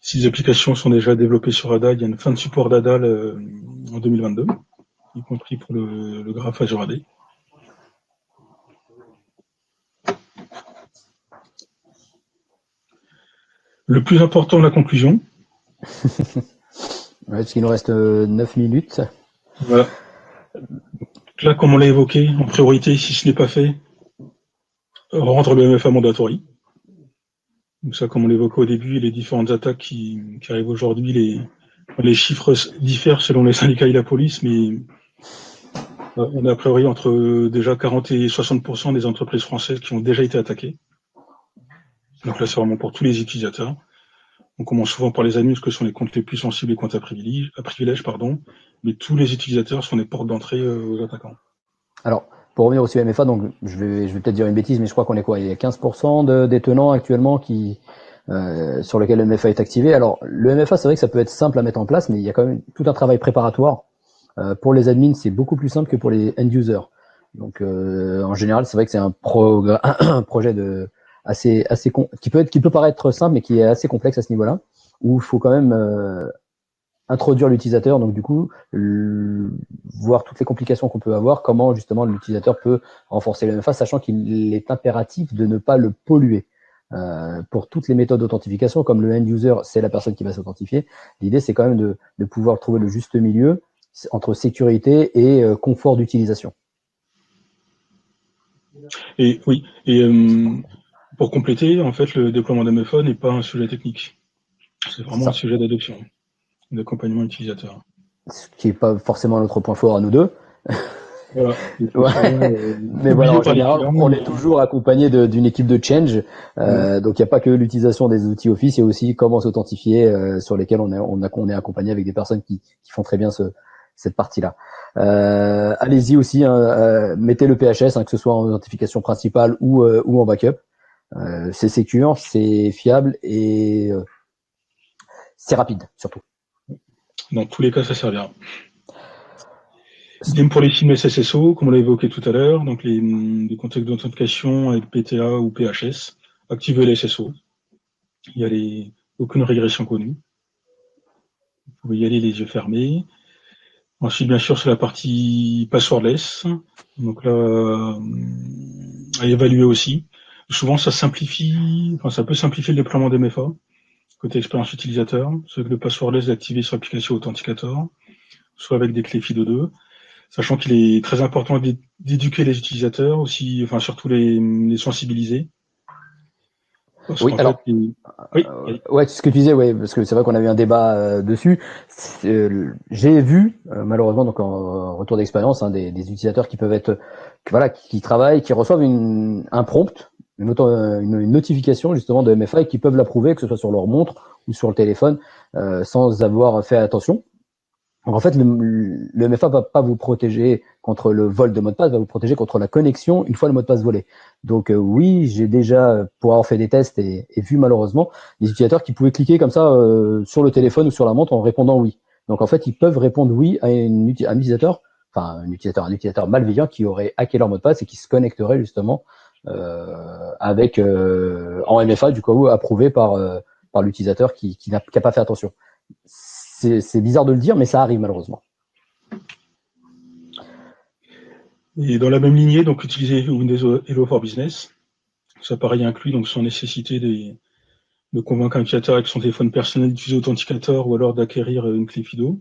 si les applications sont déjà développées sur Adal, il y a une fin de support d'Adal en 2022, y compris pour le graphe Azure AD. Le plus important, la conclusion. Ouais, parce qu'il nous reste 9 minutes. Voilà. Là, comme on l'a évoqué, en priorité, si ce n'est pas fait, rendre le MFA mandatory. Donc ça, comme on l'évoquait au début, les différentes attaques qui arrivent aujourd'hui, les chiffres diffèrent selon les syndicats et la police, mais on a a priori entre déjà 40 et 60% des entreprises françaises qui ont déjà été attaquées. Donc là, c'est vraiment pour tous les utilisateurs. On commence souvent par les admins, que sont les comptes les plus sensibles, les comptes à privilèges, mais tous les utilisateurs sont des portes d'entrée aux attaquants. Alors, pour revenir aussi au MFA, donc je vais peut-être dire une bêtise, mais je crois qu'on est quoi? Il y a 15% des tenants actuellement sur lesquels le MFA est activé. Alors, le MFA, c'est vrai que ça peut être simple à mettre en place, mais il y a quand même tout un travail préparatoire. Pour les admins, c'est beaucoup plus simple que pour les end-users. Donc, en général, c'est vrai que c'est un projet qui peut paraître simple, mais qui est assez complexe à ce niveau-là, où il faut quand même introduire l'utilisateur, donc du coup, voir toutes les complications qu'on peut avoir, comment justement l'utilisateur peut renforcer le MFA, sachant qu'il est impératif de ne pas le polluer. Pour toutes les méthodes d'authentification, comme le end-user, c'est la personne qui va s'authentifier, l'idée c'est quand même de pouvoir trouver le juste milieu entre sécurité et confort d'utilisation. Et oui, pour compléter, en fait, le déploiement d'MFA n'est pas un sujet technique. C'est vraiment un sujet d'adoption, d'accompagnement utilisateur. Ce qui n'est pas forcément notre point fort à nous deux. Voilà. Ouais. Mais voilà, en général, on est toujours accompagné d'une équipe de change. Donc, il n'y a pas que l'utilisation des outils Office, il y a aussi comment s'authentifier, sur lesquels on est accompagné avec des personnes qui font très bien cette partie-là. Allez-y aussi, hein, mettez le PHS, hein, que ce soit en authentification principale ou en backup. C'est sécure, c'est fiable et c'est rapide, surtout. Dans tous les cas, ça servira. Même pour les films SSSO, comme on l'a évoqué tout à l'heure, donc les contextes d'authentification avec PTA ou PHS, activez les SSO. Il n'y a aucune régression connue. Vous pouvez y aller les yeux fermés. Ensuite, bien sûr, sur la partie passwordless, donc là, à évaluer aussi. Souvent, ça peut simplifier le déploiement des MFA, côté expérience utilisateur, soit avec le passwordless d'activer sur l'application Authenticator, soit avec des clés FIDO2, sachant qu'il est très important d'éduquer les utilisateurs aussi, enfin surtout les sensibiliser. Oui, alors, ouais, ce que tu disais, ouais, parce que c'est vrai qu'on a eu un débat dessus. J'ai vu, malheureusement, donc en retour d'expérience, hein, des utilisateurs qui peuvent être, qui travaillent, qui reçoivent un prompt, une notification justement de MFA et qui peuvent l'approuver, que ce soit sur leur montre ou sur le téléphone, sans avoir fait attention. Donc en fait, le MFA va pas vous protéger contre le vol de mot de passe, va vous protéger contre la connexion une fois le mot de passe volé. Donc oui, j'ai déjà, pour avoir fait des tests et vu malheureusement, des utilisateurs qui pouvaient cliquer comme ça sur le téléphone ou sur la montre en répondant oui. Donc en fait, ils peuvent répondre oui à un utilisateur malveillant qui aurait hacké leur mot de passe et qui se connecterait justement en MFA du coup approuvé par l'utilisateur qui n'a pas fait attention. C'est bizarre de le dire, mais ça arrive malheureusement. Et dans la même lignée, donc utiliser Windows Hello for Business. Ça pareil inclut donc sans nécessité de convaincre un utilisateur avec son téléphone personnel d'utiliser Authenticator ou alors d'acquérir une clé FIDO.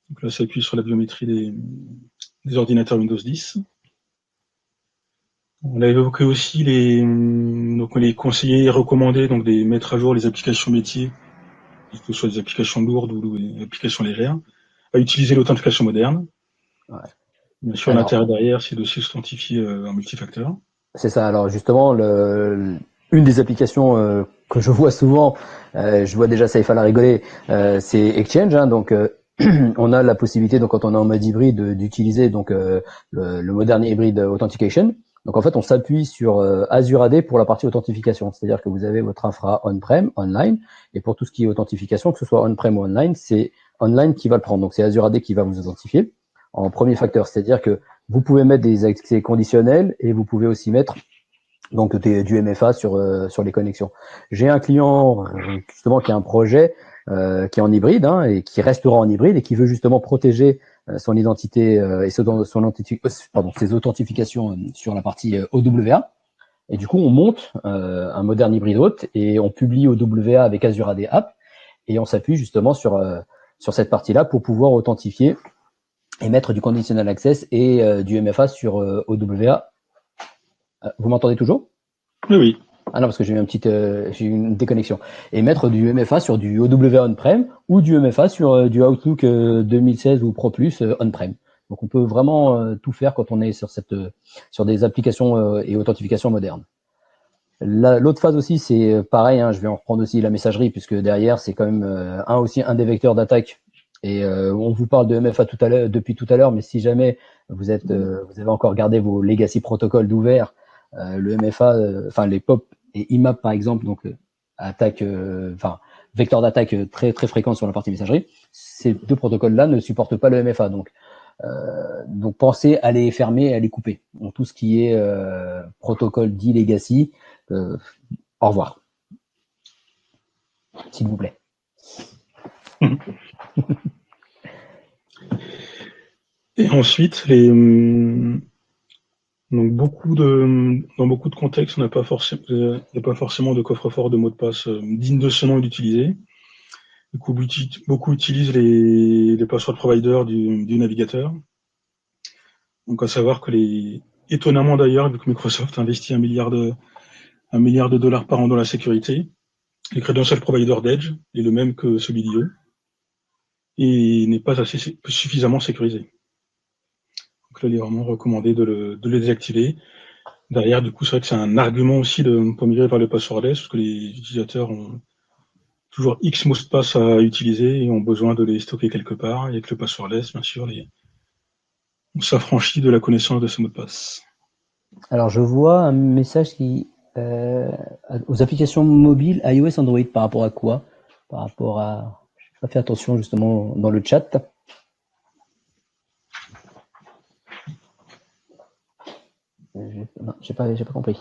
Donc là, ça appuie sur la biométrie des ordinateurs Windows 10. On a évoqué aussi les conseillers recommandés, donc des mettre à jour les applications métiers, que ce soit des applications lourdes ou des applications légères, à utiliser l'authentification moderne. Ouais. Bien sûr, Alors, l'intérêt derrière, c'est de s'authentifier en multifacteur. c'est ça. Alors justement, une des applications que je vois souvent, je vois déjà Saïf à la rigoler, c'est Exchange. Hein, donc, on a la possibilité, donc quand on est en mode hybride, d'utiliser donc le moderne Hybrid Authentication. Donc en fait, on s'appuie sur Azure AD pour la partie authentification. C'est-à-dire que vous avez votre infra on-prem, online, et pour tout ce qui est authentification, que ce soit on-prem ou online, c'est online qui va le prendre. Donc c'est Azure AD qui va vous authentifier en premier facteur. C'est-à-dire que vous pouvez mettre des accès conditionnels et vous pouvez aussi mettre donc du MFA sur les connexions. J'ai un client justement qui a un projet qui est en hybride hein, et qui restera en hybride et qui veut justement protéger son identité et ses authentifications sur la partie OWA. Et du coup, on monte un moderne hybride hôte et on publie OWA avec Azure AD App et on s'appuie justement sur cette partie-là pour pouvoir authentifier et mettre du conditional access et du MFA sur OWA. Vous m'entendez toujours? Oui, oui. Ah non, parce que j'ai eu une déconnexion. Et mettre du MFA sur du OWA on-prem ou du MFA sur du Outlook 2016 ou Pro Plus on-prem. Donc on peut vraiment tout faire quand on est sur des applications et authentification modernes. L'autre phase aussi, c'est pareil, hein, je vais en reprendre aussi la messagerie, puisque derrière, c'est quand même aussi un des vecteurs d'attaque. Et on vous parle de MFA depuis tout à l'heure, mais si jamais vous avez encore gardé vos legacy protocoles d'ouvert, le MFA, enfin les POP et IMAP par exemple, donc attaque, vecteur d'attaque très très fréquent sur la partie messagerie, ces deux protocoles-là ne supportent pas le MFA. Donc pensez à les fermer, à les couper. Donc, tout ce qui est protocole dit legacy, au revoir, s'il vous plaît. Et ensuite, donc dans beaucoup de contextes, il n'y a pas forcément de coffre-fort de mot de passe digne de ce nom et d'utiliser. Du coup, beaucoup utilisent les password providers du navigateur. Donc, à savoir que étonnamment d'ailleurs, vu que Microsoft investit $1 milliard par an dans la sécurité, le credential provider d'Edge est le même que celui d'IO et n'est pas suffisamment sécurisé. Donc là, il est vraiment recommandé de le désactiver. Derrière, du coup, c'est vrai que c'est un argument aussi pour migrer vers le passwordless, parce que les utilisateurs ont toujours X mots de passe à utiliser et ont besoin de les stocker quelque part. Et avec le passwordless, bien sûr, on s'affranchit de la connaissance de ces mots de passe. Alors je vois un message aux applications mobiles iOS Android par rapport à quoi? Par rapport à, j'ai pas fait attention justement dans le chat. Non, j'ai pas compris.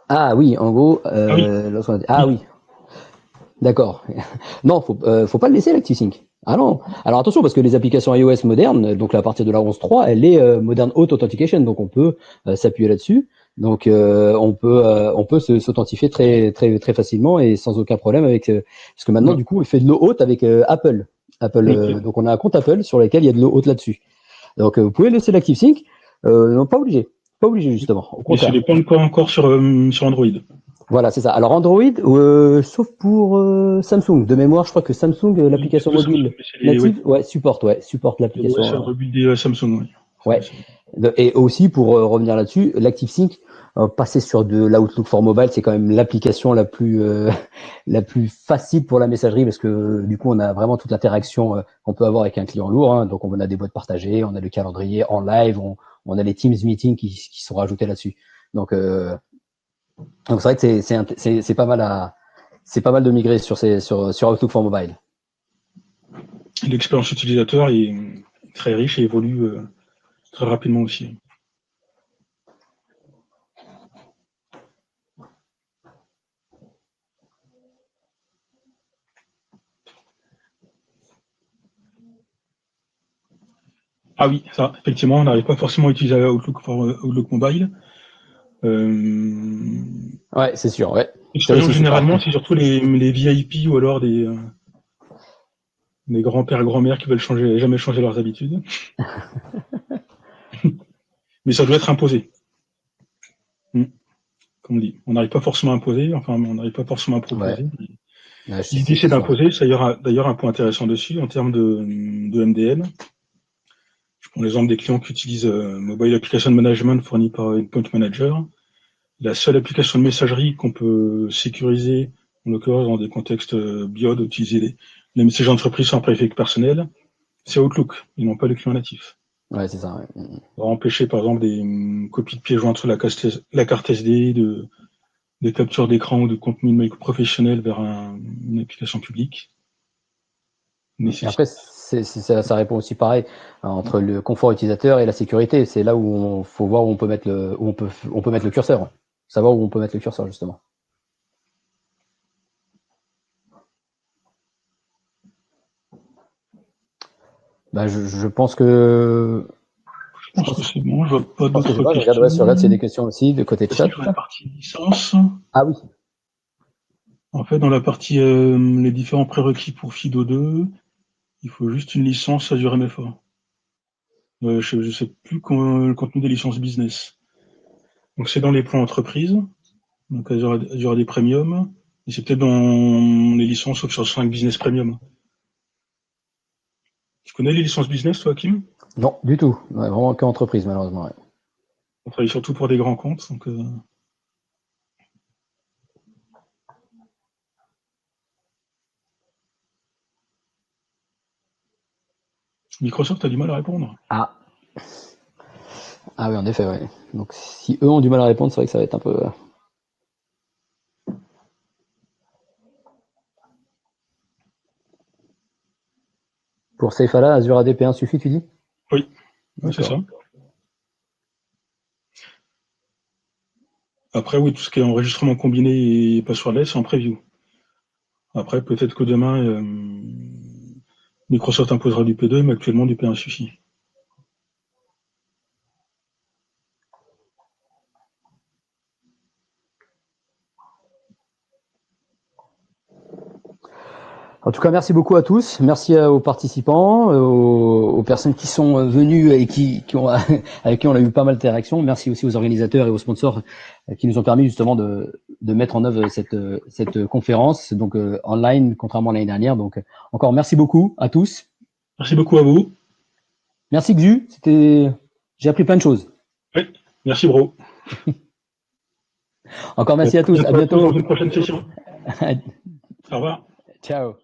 Ah oui, en gros, oui, d'accord. Non, faut pas le laisser l'ActiveSync. Ah non. Alors attention parce que les applications iOS modernes, donc à partir de la 11.3, elle est Modern Authentication, donc on peut s'appuyer là-dessus. Donc on peut s'authentifier très très très facilement et sans aucun problème parce que maintenant du coup, on fait de l'eau haute avec Apple. Donc on a un compte Apple sur lequel il y a de l'eau haute là-dessus. Donc vous pouvez laisser l'ActiveSync. Non, pas obligé. Pas obligé justement. Au Mais ça contraire. dépend pas encore sur Android. Voilà, c'est ça. Alors Android, sauf pour Samsung. De mémoire, je crois que Samsung, l'application mobile native, supporte l'application. C'est le rebuild Samsung, oui. Ouais. Et aussi pour revenir là-dessus, l'ActiveSync, passer sur de l'Outlook for Mobile, c'est quand même l'application la plus la plus facile pour la messagerie parce que du coup, on a vraiment toute l'interaction qu'on peut avoir avec un client lourd. Hein. Donc, on a des boîtes partagées, on a le calendrier en live, on a les Teams meetings qui sont rajoutés là-dessus. Donc c'est vrai que c'est pas mal c'est pas mal de migrer sur Outlook for Mobile. L'expérience utilisateur est très riche et évolue très rapidement aussi. Ah oui, ça, effectivement, on n'arrive pas forcément à utiliser Outlook Mobile. Ouais, c'est sûr, ouais. Généralement, c'est surtout les VIP ou alors des Des grands-pères, grand-mères qui veulent jamais changer leurs habitudes. Mais ça doit être imposé. Comme on dit, on n'arrive pas forcément à imposer, enfin, on n'arrive pas forcément à proposer. Ouais. Ouais, L'idée, c'est sûr. d'imposer. Ça, il y aura d'ailleurs un point intéressant dessus en termes de MDM. Je prends l'exemple des clients qui utilisent Mobile Application Management fourni par Endpoint Manager. La seule application de messagerie qu'on peut sécuriser, en l'occurrence dans des contextes BIOD, utiliser les messages d'entreprise sans préfet personnel, c'est Outlook. Ils n'ont pas le client natif. Ouais, c'est ça. Ouais. On va empêcher, par exemple, des copies de pièces jointes sur la carte SD, des captures d'écran ou de contenu professionnel vers une application publique. Et après, ça répond aussi pareil entre le confort utilisateur et la sécurité. C'est là où faut voir où on peut mettre on peut mettre le curseur. Savoir où on peut mettre le curseur, justement. Bah, je pense que. Je pense que c'est bon, je vois pas d'autres questions. Je regarde s'il y a des questions aussi de côté de chat. Sur la partie licence. Ah oui. En fait, dans la partie les différents prérequis pour FIDO2, il faut juste une licence Azure MFA. Je ne sais plus le contenu des licences business. Donc c'est dans les plans entreprise, donc Azure AD Premium, et c'est peut-être dans les licences Office 5 Business Premium. Tu connais les licences business, toi, Kim? Non, du tout. Ouais, vraiment qu'entreprise, malheureusement. Ouais. On travaille surtout pour des grands comptes. Donc, Microsoft a du mal à répondre. Ah oui, en effet, ouais. Donc si eux ont du mal à répondre, c'est vrai que ça va être un peu. Pour Saifala, Azure AD P1 suffit, tu dis? Oui, c'est ça. Après, oui, tout ce qui est enregistrement combiné et passwordless, c'est en preview. Après, peut-être que demain, Microsoft imposera du P2, mais actuellement, du P1 suffit. En tout cas, merci beaucoup à tous. Merci aux participants, aux personnes qui sont venues et avec qui on a eu pas mal d'interactions. Merci aussi aux organisateurs et aux sponsors qui nous ont permis justement de mettre en œuvre cette conférence, donc online, contrairement à l'année dernière. Donc, encore merci beaucoup à tous. Merci beaucoup à vous. Merci Xu. J'ai appris plein de choses. Oui, merci bro. Encore merci à tous. À bientôt. Dans une prochaine session. Au revoir. Ciao.